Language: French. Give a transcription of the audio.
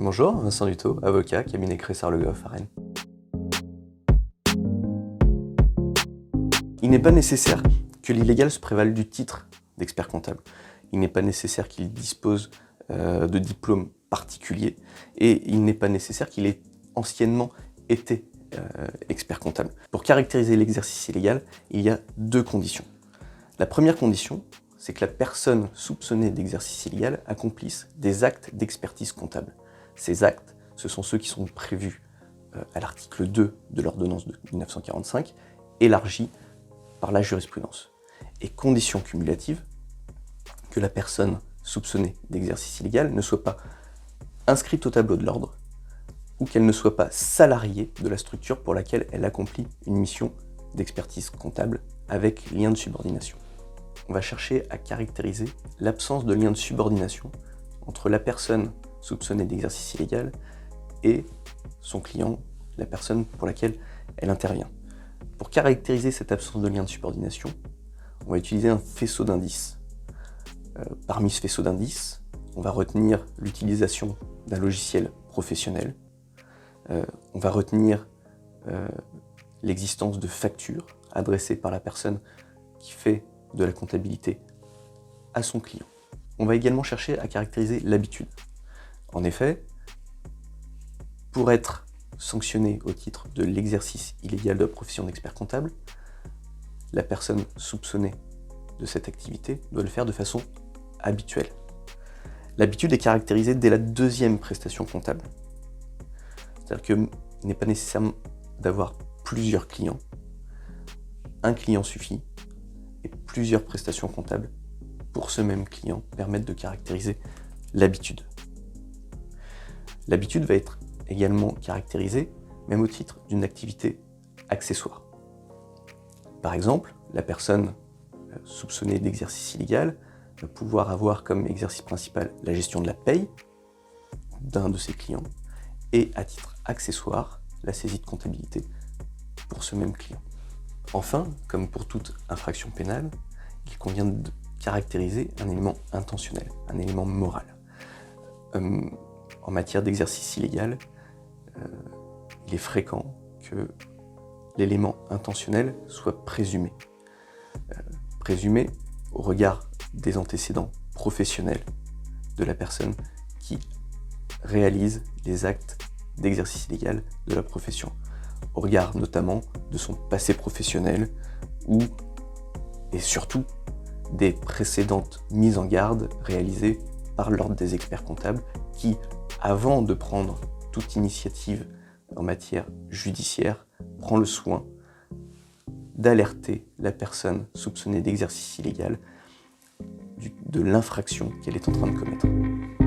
Bonjour, Vincent Dutot, avocat, cabinet Cressard-Le Goff à Rennes. Il n'est pas nécessaire que l'illégal se prévale du titre d'expert comptable. Il n'est pas nécessaire qu'il dispose de diplômes particuliers et il n'est pas nécessaire qu'il ait anciennement été expert comptable. Pour caractériser l'exercice illégal, il y a deux conditions. La première condition, c'est que la personne soupçonnée d'exercice illégal accomplisse des actes d'expertise comptable. Ces actes, ce sont ceux qui sont prévus à l'article 2 de l'ordonnance de 1945, élargie par la jurisprudence. Et condition cumulative, que la personne soupçonnée d'exercice illégal ne soit pas inscrite au tableau de l'ordre ou qu'elle ne soit pas salariée de la structure pour laquelle elle accomplit une mission d'expertise comptable avec lien de subordination. On va chercher à caractériser l'absence de lien de subordination entre la personne soupçonnée d'exercice illégal et son client, la personne pour laquelle elle intervient. Pour caractériser cette absence de lien de subordination, on va utiliser un faisceau d'indices. Parmi ce faisceau d'indices, on va retenir l'utilisation d'un logiciel professionnel, on va retenir l'existence de factures adressées par la personne qui fait de la comptabilité à son client. On va également chercher à caractériser l'habitude. En effet, pour être sanctionné au titre de l'exercice illégal de la profession d'expert comptable, la personne soupçonnée de cette activité doit le faire de façon habituelle. L'habitude est caractérisée dès la deuxième prestation comptable. C'est-à-dire qu'il n'est pas nécessaire d'avoir plusieurs clients. Un client suffit et plusieurs prestations comptables pour ce même client permettent de caractériser l'habitude. L'habitude va être également caractérisée même au titre d'une activité accessoire. Par exemple, la personne soupçonnée d'exercice illégal va pouvoir avoir comme exercice principal la gestion de la paye d'un de ses clients et à titre accessoire la saisie de comptabilité pour ce même client. Enfin, comme pour toute infraction pénale, il convient de caractériser un élément intentionnel, un élément moral. En matière d'exercice illégal, il est fréquent que l'élément intentionnel soit présumé. Présumé au regard des antécédents professionnels de la personne qui réalise les actes d'exercice illégal de la profession, au regard notamment de son passé professionnel et surtout des précédentes mises en garde réalisées par l'ordre des experts comptables qui, avant de prendre toute initiative en matière judiciaire, prend le soin d'alerter la personne soupçonnée d'exercice illégal de l'infraction qu'elle est en train de commettre.